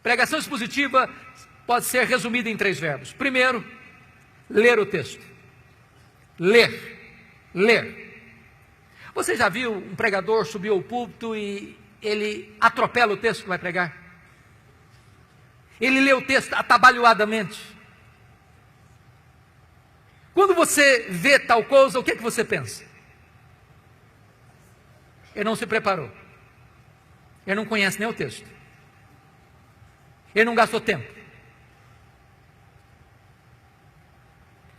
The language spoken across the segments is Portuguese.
Pregação expositiva pode ser resumida em 3 verbos. Primeiro, ler o texto. Ler. Você já viu um pregador subir ao púlpito e ele atropela o texto que vai pregar? Ele lê o texto atabalhoadamente. Quando você vê tal coisa, o que é que você pensa? Ele não se preparou. Ele não conhece nem o texto. Ele não gastou tempo.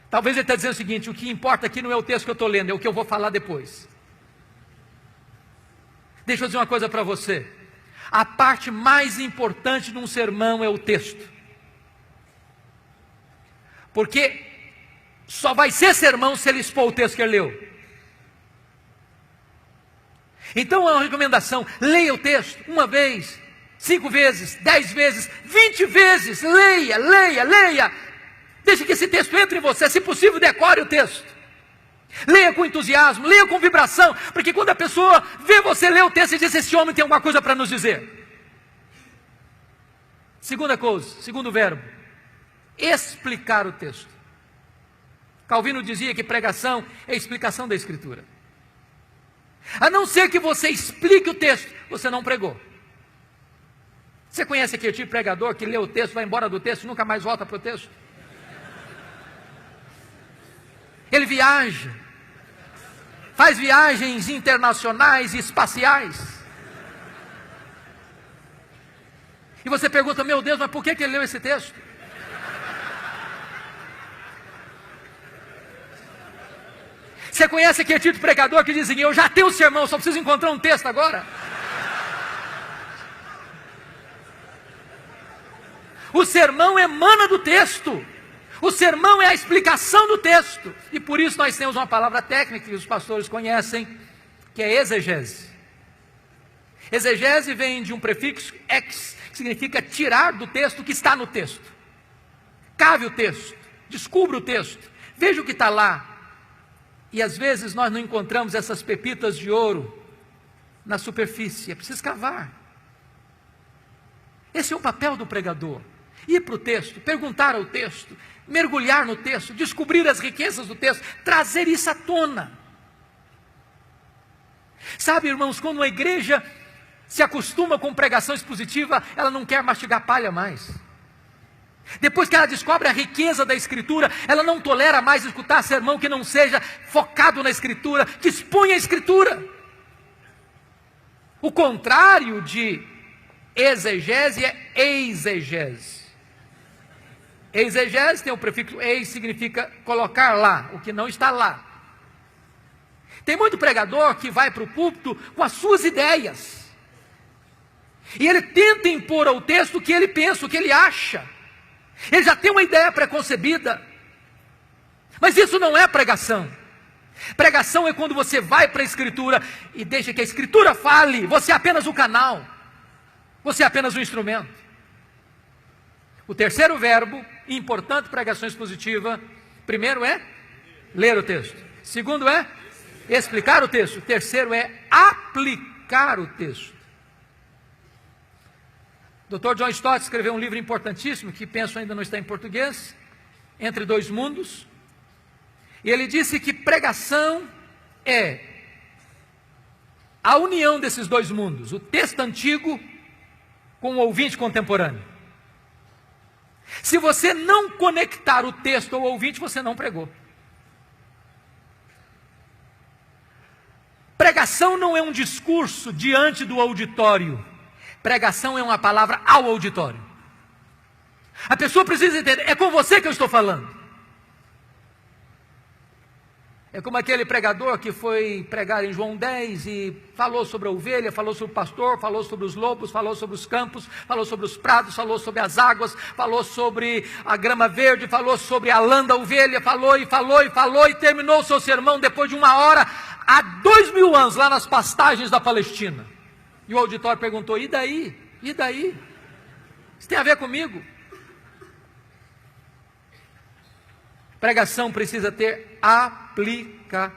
Talvez ele está dizendo o seguinte: o que importa aqui não é o texto que eu estou lendo, é o que eu vou falar depois. Deixa eu dizer uma coisa para você. A parte mais importante de um sermão é o texto. Porque só vai ser sermão se ele expor o texto que ele leu. Então é uma recomendação: leia o texto 1 vez, 5 vezes, 10 vezes, 20 vezes. Leia. Deixe que esse texto entre em você. Se possível, decore o texto. Leia com entusiasmo, leia com vibração, porque quando a pessoa vê você ler o texto e diz: esse homem tem alguma coisa para nos dizer. Segunda coisa, segundo verbo, explicar o texto. Calvino dizia que pregação é explicação da Escritura. A não ser que você explique o texto, você não pregou. Você conhece aquele tipo de pregador que lê o texto, vai embora do texto e nunca mais volta para o texto? Ele viaja, faz viagens internacionais e espaciais. E você pergunta: meu Deus, mas por que ele leu esse texto? Você conhece aquele tipo de pregador que diz assim: eu já tenho o sermão, só preciso encontrar um texto agora? O sermão emana do texto. O sermão é a explicação do texto. E por isso nós temos uma palavra técnica que os pastores conhecem, que é exegese. Exegese vem de um prefixo ex, que significa tirar do texto o que está no texto. Cave o texto, descubra o texto, veja o que está lá. E às vezes nós não encontramos essas pepitas de ouro na superfície, é preciso cavar. Esse é o papel do pregador: ir para o texto, perguntar ao texto, mergulhar no texto, descobrir as riquezas do texto, trazer isso à tona. Sabe, irmãos, quando uma igreja se acostuma com pregação expositiva, ela não quer mastigar palha mais. Depois que ela descobre a riqueza da Escritura, ela não tolera mais escutar sermão que não seja focado na Escritura, que exponha a Escritura. O contrário de exegese é exegese. Exegese tem o prefixo eis, significa colocar lá, o que não está lá. Tem muito pregador que vai para o púlpito com as suas ideias. E ele tenta impor ao texto o que ele pensa, o que ele acha. Ele já tem uma ideia preconcebida. Mas isso não é pregação. Pregação é quando você vai para a Escritura e deixa que a Escritura fale. Você é apenas o canal. Você é apenas o instrumento. O terceiro verbo, importante pregação expositiva: primeiro é ler o texto. Segundo é explicar o texto. Terceiro é aplicar o texto. Dr. John Stott escreveu um livro importantíssimo, que penso ainda não está em português, Entre Dois Mundos. E ele disse que pregação é a união desses dois mundos, o texto antigo com o ouvinte contemporâneo. Se você não conectar o texto ao ouvinte, você não pregou. Pregação não é um discurso diante do auditório. Pregação é uma palavra ao auditório. A pessoa precisa entender: é com você que eu estou falando. É como aquele pregador que foi pregar em João 10 e falou sobre a ovelha, falou sobre o pastor, falou sobre os lobos, falou sobre os campos, falou sobre os prados, falou sobre as águas, falou sobre a grama verde, falou sobre a lã da ovelha, falou e terminou o seu sermão depois de 1 hora, há 2000 anos, lá nas pastagens da Palestina. E o auditório perguntou: e daí? E daí? Isso tem a ver comigo? Pregação precisa ter aplicação.